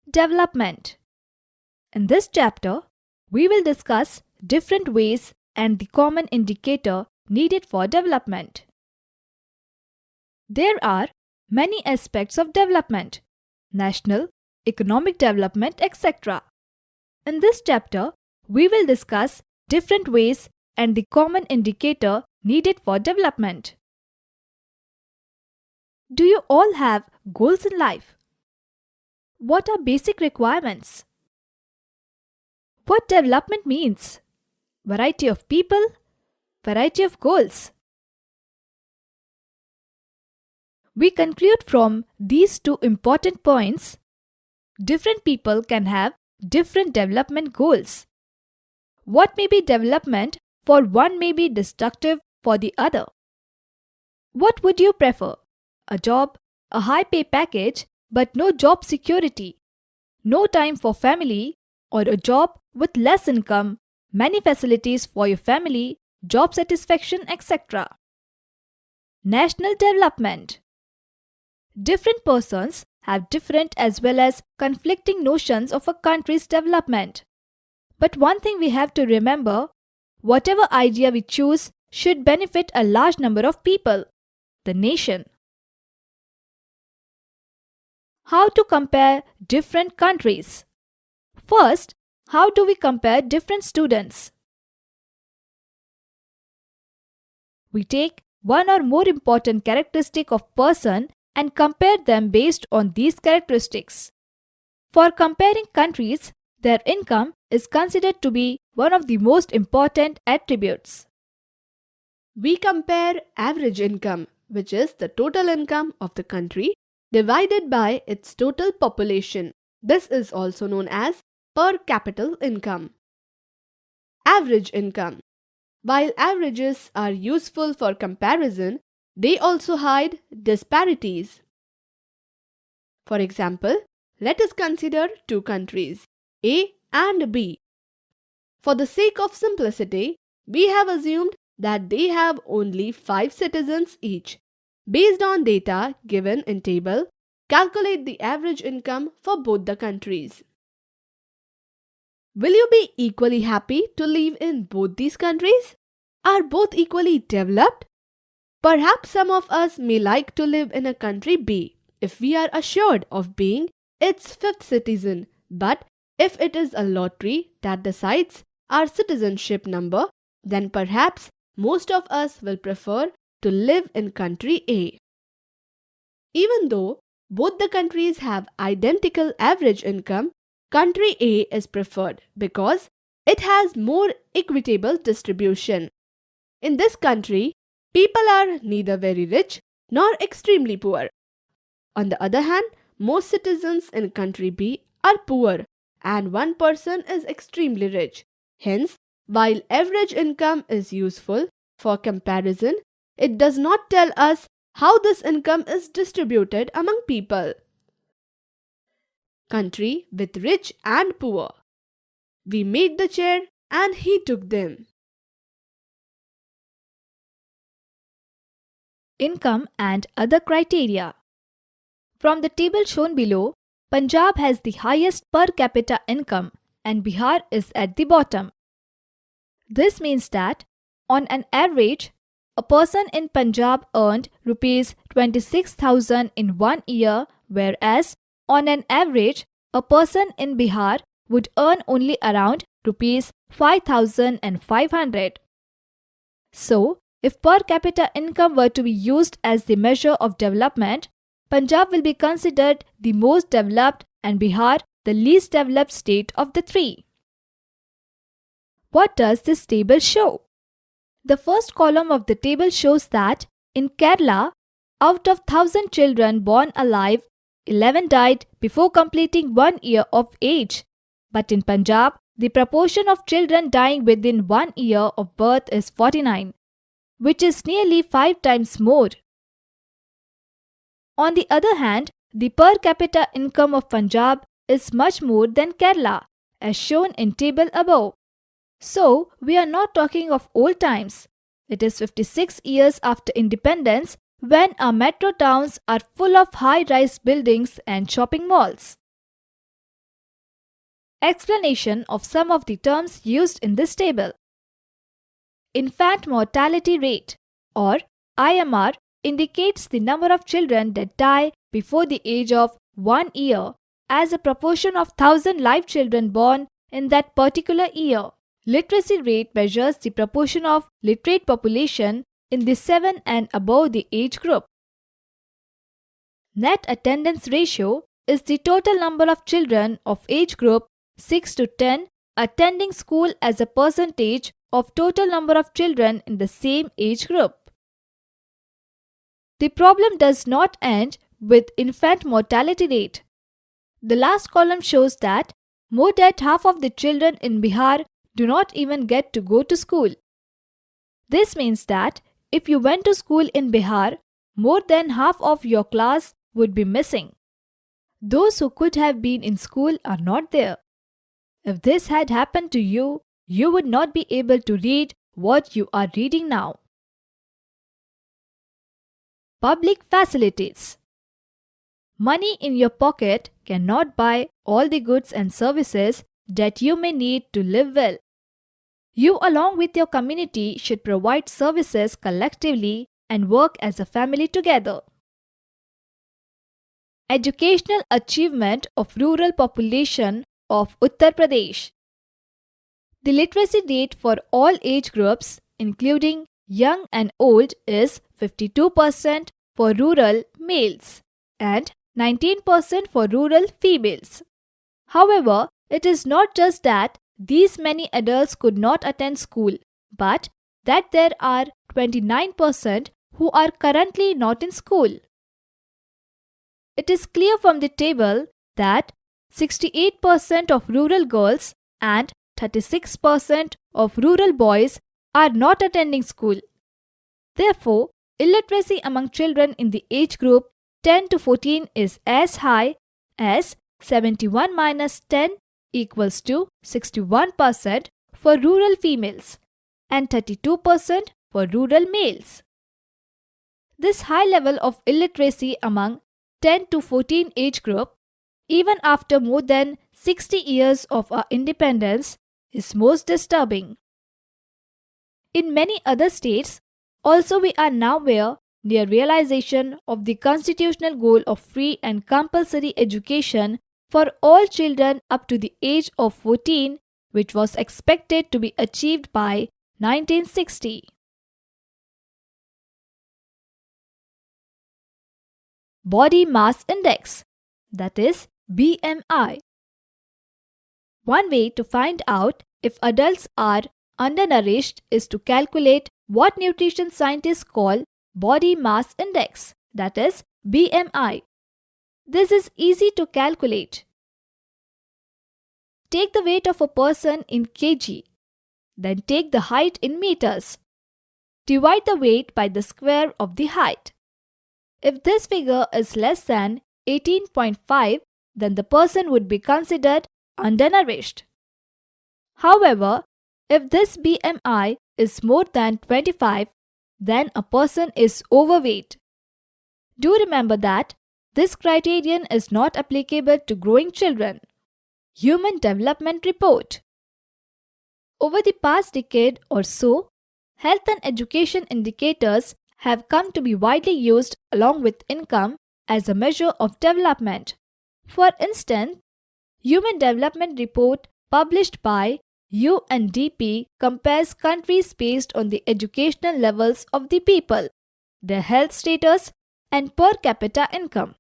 Development. In this chapter, we will discuss different ways and the common indicator needed for development. There are many aspects of development: national, economic development, etc. In this chapter, we will discuss different ways and the common indicator needed for development. Do you all have goals in life? What are basic requirements? What development means? Variety of people, variety of goals. We conclude from these two important points: different people can have different development goals. What may be development for one may be destructive for the other. What would you prefer? A job, a high pay package, but no job security, no time for family, or a job with less income, many facilities for your family, job satisfaction, etc. National development. Different persons have different as well as conflicting notions of a country's development. But one thing we have to remember: whatever idea we choose should benefit a large number of people, the nation. How to compare different countries? First, how do we compare different students? We take one or more important characteristic of person and compare them based on these characteristics. For comparing countries, their income is considered to be one of the most important attributes. We compare average income, which is the total income of the country, divided by its total population. This is also known as per capita income. Average income. While averages are useful for comparison, they also hide disparities. For example, let us consider two countries, A and B. For the sake of simplicity, we have assumed that they have only 5 citizens each. Based on data given in table, calculate the average income for both the countries. Will you be equally happy to live in both these countries? Are both equally developed? Perhaps some of us may like to live in a country B if we are assured of being its 5th citizen, but if it is a lottery that decides our citizenship number, then perhaps most of us will prefer to live in country A. Even though both the countries have identical average income, country A is preferred because it has more equitable distribution. In this country, people are neither very rich nor extremely poor. On the other hand, most citizens in country B are poor and one person is extremely rich. Hence, while average income is useful for comparison, it does not tell us how this income is distributed among people. Country with rich and poor. We made the chair and he took them. Income and other criteria. From the table shown below, Punjab has the highest per capita income and Bihar is at the bottom. This means that, on an average, a person in Punjab earned Rs 26,000 in 1 year, whereas on an average, a person in Bihar would earn only around Rs 5,500. So, if per capita income were to be used as the measure of development, Punjab will be considered the most developed and Bihar the least developed state of the three. What does this table show? The first column of the table shows that in Kerala, out of 1,000 children born alive, 11 died before completing 1 year of age. But in Punjab, the proportion of children dying within 1 year of birth is 49, which is nearly 5 times more. On the other hand, the per capita income of Punjab is much more than Kerala, as shown in table above. So, we are not talking of old times. It is 56 years after independence when our metro towns are full of high-rise buildings and shopping malls. Explanation of some of the terms used in this table. Infant mortality rate, or IMR, indicates the number of children that die before the age of 1 year as a proportion of 1,000 live children born in that particular year. Literacy rate measures the proportion of literate population in the 7 and above the age group. Net attendance ratio is the total number of children of age group 6 to 10 attending school as a percentage of total number of children in the same age group. The problem does not end with infant mortality rate. The last column shows that more than half of the children in Bihar do not even get to go to school. This means that if you went to school in Bihar, more than half of your class would be missing. Those who could have been in school are not there. If this had happened to you, you would not be able to read what you are reading now. Public facilities. Money in your pocket cannot buy all the goods and services that you may need to live well. You, along with your community, should provide services collectively and work as a family together. Educational achievement of rural population of Uttar Pradesh. The literacy rate for all age groups, including young and old, is 52% for rural males and 19% for rural females. However, it is not just that these many adults could not attend school, but that there are 29% who are currently not in school. It is clear from the table that 68% of rural girls and 36% of rural boys are not attending school. Therefore, illiteracy among children in the age group 10 to 14 is as high as 71 minus 10 equals to 61% for rural females and 32% for rural males. This high level of illiteracy among 10 to 14 age group, even after more than 60 years of our independence, is most disturbing. In many other states, also we are now near realization of the constitutional goal of free and compulsory education for all children up to the age of 14, which was expected to be achieved by 1960. Body Mass Index, that is BMI. One way to find out if adults are undernourished is to calculate what nutrition scientists call Body Mass Index, that is BMI. This is easy to calculate. Take the weight of a person in kg, then take the height in meters. Divide the weight by the square of the height. If this figure is less than 18.5, then the person would be considered undernourished. However, if this BMI is more than 25, then a person is overweight. Do remember that this criterion is not applicable to growing children. Human Development Report. Over the past decade or so, health and education indicators have come to be widely used along with income as a measure of development. For instance, Human Development Report published by UNDP compares countries based on the educational levels of the people, their health status, and per capita income.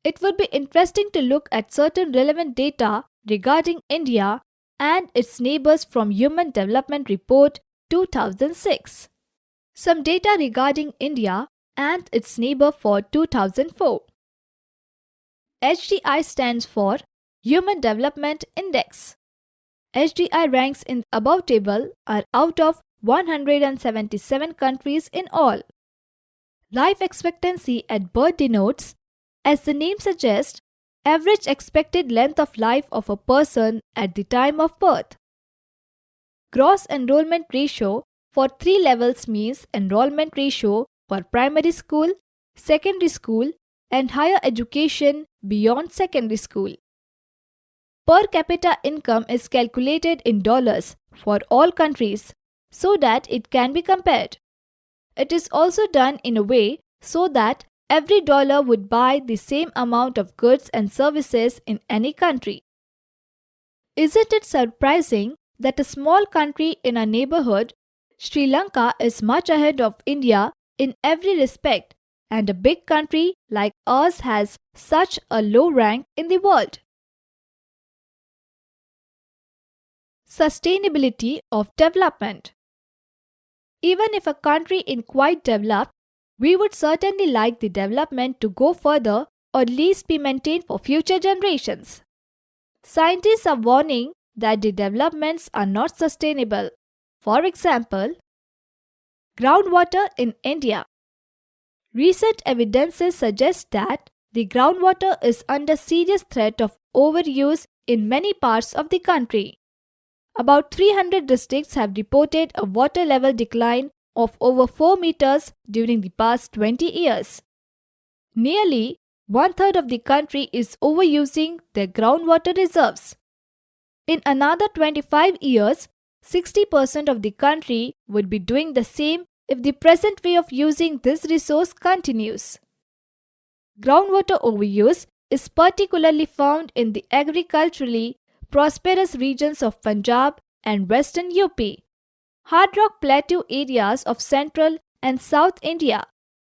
It would be interesting to look at certain relevant data regarding India and its neighbors from Human Development Report 2006. Some data regarding India and its neighbor for 2004. HDI stands for Human Development Index. HDI ranks in the above table are out of 177 countries in all. Life expectancy at birth denotes, as the name suggests, average expected length of life of a person at the time of birth. Gross enrollment ratio for 3 levels means enrollment ratio for primary school, secondary school, and higher education beyond secondary school. Per capita income is calculated in dollars for all countries so that it can be compared. It is also done in a way so that every dollar would buy the same amount of goods and services in any country. Isn't it surprising that a small country in our neighborhood, Sri Lanka, is much ahead of India in every respect, and a big country like ours has such a low rank in the world? Sustainability of development. Even if a country is quite developed, we would certainly like the development to go further or at least be maintained for future generations. Scientists are warning that the developments are not sustainable. For example, groundwater in India. Recent evidences suggest that the groundwater is under serious threat of overuse in many parts of the country. About 300 districts have reported a water level decline of over 4 meters during the past 20 years. Nearly one-third of the country is overusing their groundwater reserves. In another 25 years, 60% of the country would be doing the same if the present way of using this resource continues. Groundwater overuse is particularly found in the agriculturally prosperous regions of Punjab and western UP, hard rock plateau areas of central and south India,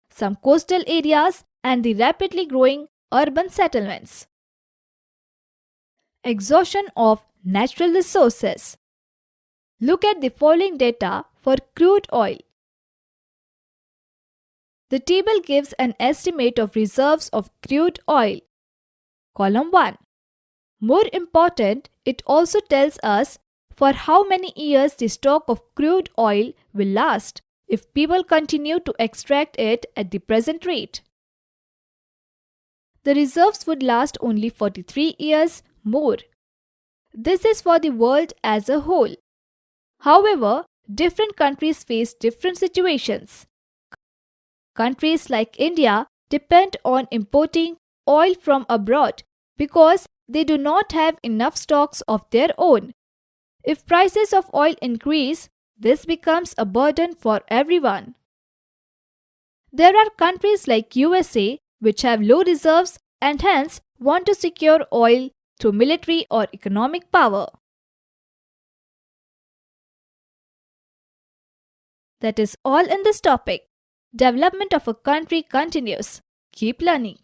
some coastal areas, and the rapidly growing urban settlements. Exhaustion of natural resources. Look at the following data for crude oil. The table gives an estimate of reserves of crude oil. Column 1. More important, it also tells us for how many years the stock of crude oil will last if people continue to extract it at the present rate. The reserves would last only 43 years more. This is for the world as a whole. However, different countries face different situations. Countries like India depend on importing oil from abroad because they do not have enough stocks of their own. If prices of oil increase, this becomes a burden for everyone. There are countries like USA which have low reserves and hence want to secure oil through military or economic power. That is all in this topic. Development of a country continues. Keep learning.